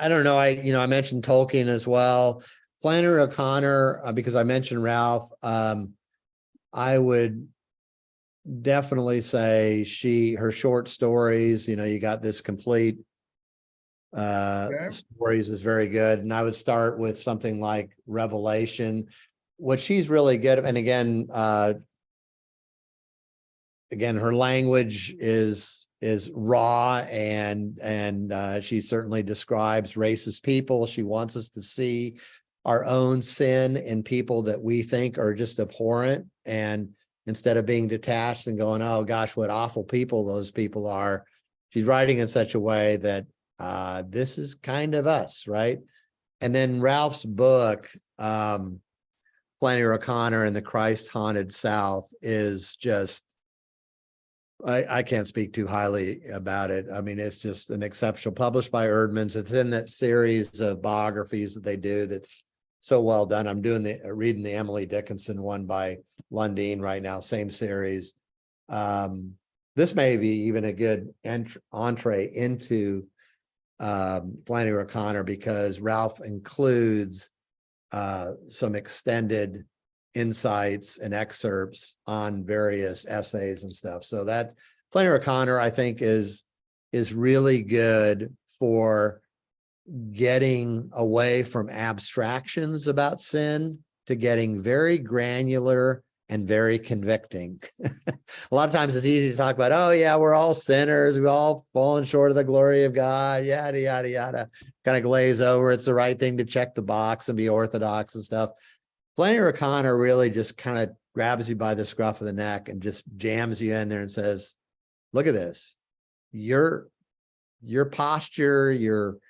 don't know. I mentioned Tolkien as well. Flannery O'Connor, because I mentioned Ralph. I would definitely say her short stories, you got this complete stories is very good. And I would start with something like Revelation. What she's really good, and again, her language is raw, and she certainly describes racist people. She wants us to see our own sin in people that we think are just abhorrent, and instead of being detached and going, "Oh gosh, what awful people those people are," she's writing in such a way that this is kind of us, right? And then Ralph's book, Flannery O'Connor and the Christ-Haunted South, is just, I can't speak too highly about it. I mean, it's just an exceptional, published by Erdman's. It's in that series of biographies that they do that's so well done. I'm reading the Emily Dickinson one by Lundeen right now, same series. This may be even a good entree into Flannery O'Connor, because Ralph includes some extended insights and excerpts on various essays and stuff. So that Flannery O'Connor, I think, is really good for getting away from abstractions about sin to getting very granular and very convicting. A lot of times it's easy to talk about, oh yeah, we're all sinners, we've all fallen short of the glory of God, yada, yada, yada, kind of glaze over. It's the right thing to check the box and be orthodox and stuff. Flannery O'Connor really just kind of grabs you by the scruff of the neck and just jams you in there and says, look at this. Your posture, your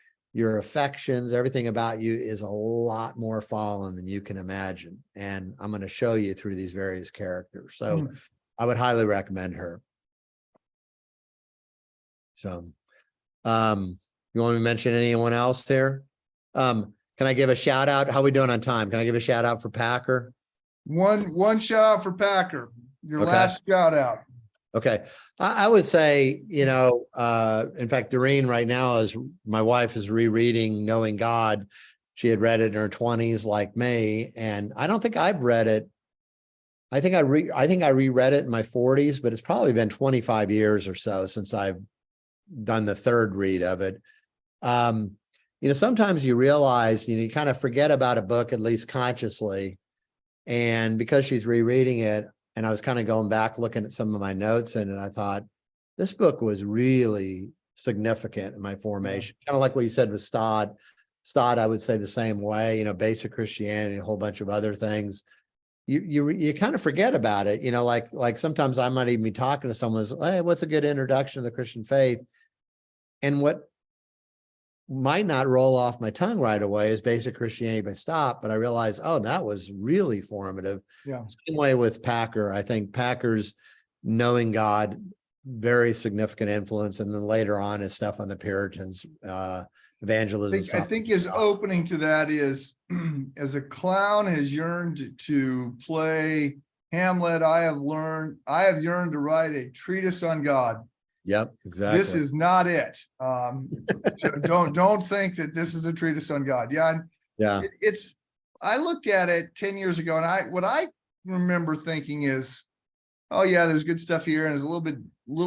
affections, everything about you is a lot more fallen than you can imagine. And I'm going to show you through these various characters. So I would highly recommend her. So you want me to mention anyone else there? Can I give a shout out? How are we doing on time? Can I give a shout out for Packer? One shout out for Packer. Your last shout out. Okay. I would say, in fact, Doreen right now, my wife is rereading Knowing God. She had read it in her 20s like me, and I don't think I've read it. I think I reread it in my 40s, but it's probably been 25 years or so since I've done the third read of it. Sometimes you realize, you kind of forget about a book, at least consciously. And because she's rereading it, and I was kind of going back, looking at some of my notes, and I thought, this book was really significant in my formation. Kind of like what you said with Stott. Stott, I would say the same way, basic Christianity, a whole bunch of other things. You kind of forget about it, like sometimes I might even be talking to someone, hey, what's a good introduction to the Christian faith? And what might not roll off my tongue right away as Basic Christianity by Stop, but I realized, oh, that was really formative. Yeah. Same way with Packer. I think Packer's Knowing God, very significant influence. And then later on his stuff on the Puritans, evangelism. I think his opening to that is, as a clown has yearned to play Hamlet, I have yearned to write a treatise on God. Yep, exactly. This is not it. So don't think that this is a treatise on God. Yeah. Yeah. I looked at it 10 years ago, and what I remember thinking is, oh yeah, there's good stuff here, and there's a little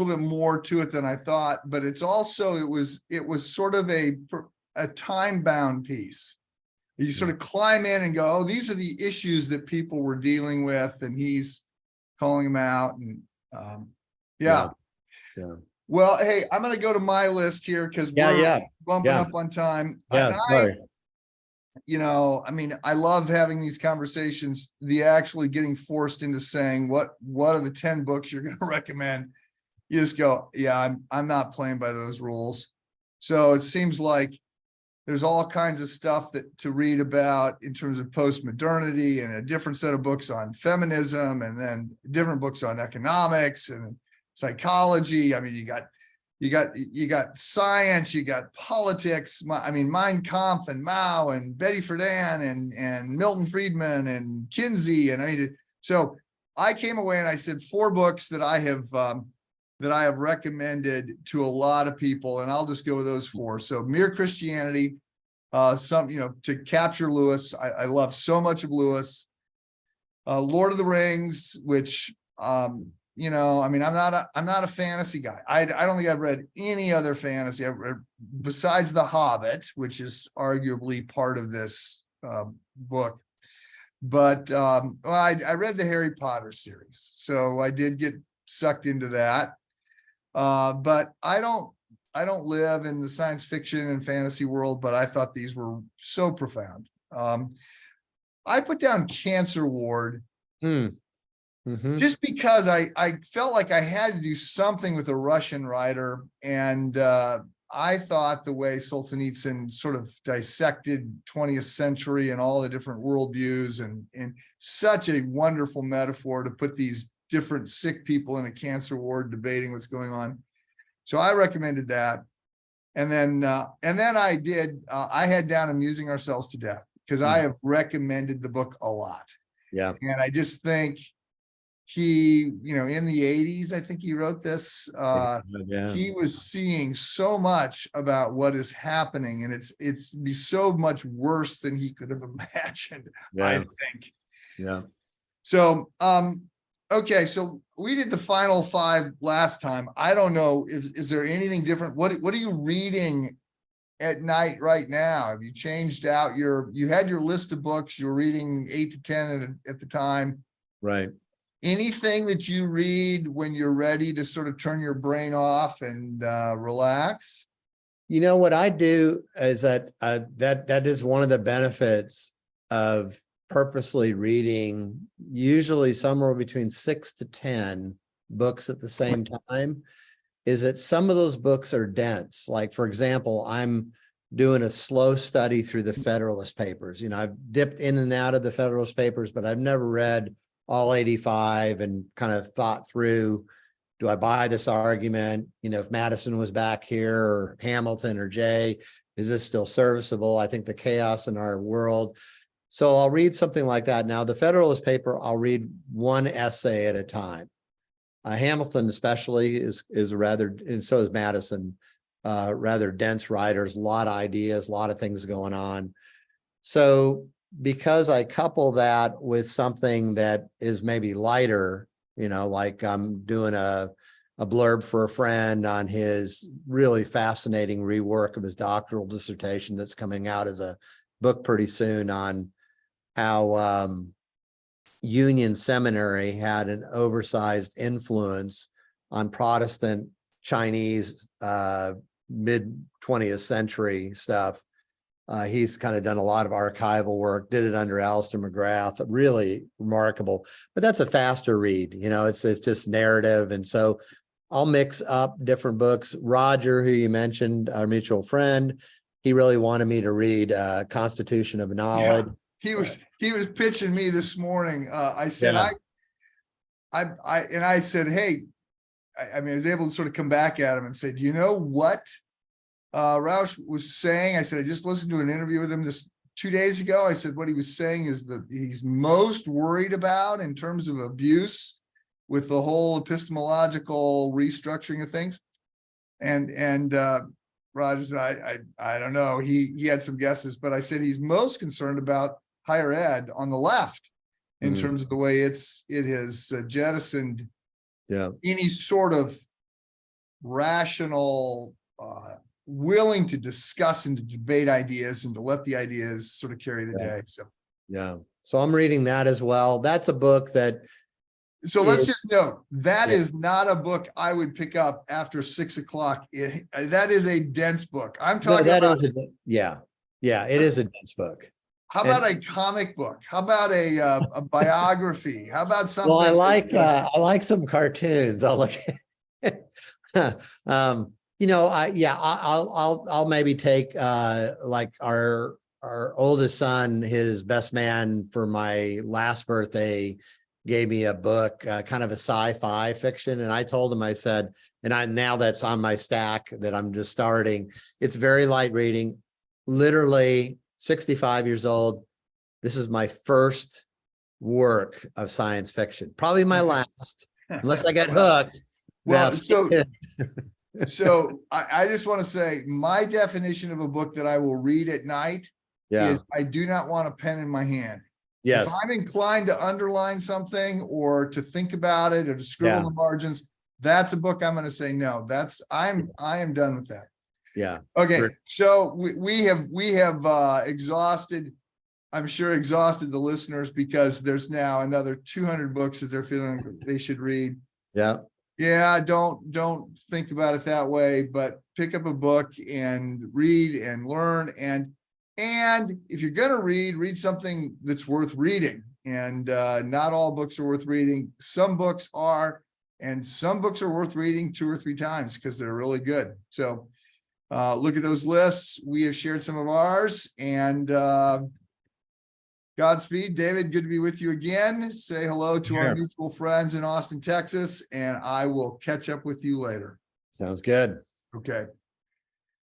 bit more to it than I thought. But it's also, it was sort of a time-bound piece. You sort of climb in and go, oh, these are the issues that people were dealing with, and he's calling them out. And yeah. Well, hey, I'm going to go to my list here because we're bumping up on time. Yeah, sorry. I mean, I love having these conversations, the actually getting forced into saying, what are the 10 books you're going to recommend? You just go, yeah, I'm not playing by those rules. So it seems like there's all kinds of stuff to read about in terms of post-modernity, and a different set of books on feminism, and then different books on economics and psychology. I mean, you got science, you got politics. I mean, Mein Kampf and Mao and Betty Friedan and Milton Friedman and Kinsey. And so I came away and I said 4 books that I have recommended to a lot of people, and I'll just go with those 4. So Mere Christianity, to capture Lewis. I love so much of Lewis. Lord of the Rings, which I mean, I'm not a fantasy guy. I don't think I've read any other fantasy besides The Hobbit, which is arguably part of this book. But I read the Harry Potter series, so I did get sucked into that. But I don't live in the science fiction and fantasy world, but I thought these were so profound. I put down Cancer Ward. Just because I felt like I had to do something with a Russian writer, and I thought the way Solzhenitsyn sort of dissected 20th century and all the different worldviews, and such a wonderful metaphor to put these different sick people in a cancer ward debating what's going on. So I recommended that. And then I had down Amusing Ourselves to Death, because I have recommended the book a lot. Yeah. And I just think he, in the 80s, I think he wrote this. He was seeing so much about what is happening, and it's be so much worse than he could have imagined, I think. Yeah. So, okay, so we did the final 5 last time. I don't know, is there anything different? What are you reading at night right now? Have you changed out you had your list of books, you were reading 8 to 10 at the time. Right. Anything that you read when you're ready to sort of turn your brain off and relax? What I do is that is one of the benefits of purposely reading, usually somewhere between 6 to 10 books at the same time, is that some of those books are dense. Like, for example, I'm doing a slow study through the Federalist Papers. I've dipped in and out of the Federalist Papers, but I've never read all 85 and kind of thought through, do I buy this argument? If Madison was back here, or Hamilton or Jay, is this still serviceable? I think the chaos in our world. So I'll read something like that. Now, the Federalist paper, I'll read one essay at a time. Hamilton especially is rather, and so is Madison, rather dense writers, a lot of ideas, a lot of things going on. So because I couple that with something that is maybe lighter, like I'm doing a blurb for a friend on his really fascinating rework of his doctoral dissertation that's coming out as a book pretty soon, on how Union Seminary had an oversized influence on Protestant Chinese mid-20th century stuff. He's kind of done a lot of archival work, did it under Alistair McGrath, really remarkable. But that's a faster read, it's just narrative. And so I'll mix up different books. Roger, who you mentioned, our mutual friend, he really wanted me to read Constitution of Knowledge. Yeah, he was pitching me this morning. I said, Yeah. I said, hey, I mean, I was able to sort of come back at him and say, do you know what Roush was saying? I said, I just listened to an interview with him this 2 days ago. I said, what he was saying is that he's most worried about in terms of abuse with the whole epistemological restructuring of things. And Roger said, I don't know. He had some guesses, but I said he's most concerned about higher ed on the left in terms of the way it has jettisoned any sort of rational, willing to discuss and to debate ideas and to let the ideas sort of carry the day. So I'm reading that as well. That's a book that. So let's just note that is not a book I would pick up after 6 o'clock. That is a dense book. I'm talking about. It is a dense book. How about a comic book? How about a biography? How about something? Well, I like some cartoons. I'll look. I'll maybe take like our oldest son, his best man for my last birthday, gave me a book, kind of a sci-fi fiction. And I told him, I said, now that's on my stack that I'm just starting. It's very light reading, literally 65 years old. This is my first work of science fiction, probably my last, unless I get hooked. Well, so I just want to say my definition of a book that I will read at night is I do not want a pen in my hand. Yes. If I'm inclined to underline something or to think about it or to scribble the margins, that's a book I'm going to say, no, I am done with that. Yeah. Okay. So we have exhausted, I'm sure exhausted the listeners because there's now another 200 books that they're feeling they should read. Yeah. Yeah. Don't think about it that way, but pick up a book and read and learn. And if you're going to read something that's worth reading. And not all books are worth reading. Some books are, and some books are worth reading 2 or 3 times because they're really good. So look at those lists. We have shared some of ours, and Godspeed. David, good to be with you again. Say hello to our mutual friends in Austin, Texas, and I will catch up with you later. Sounds good. Okay.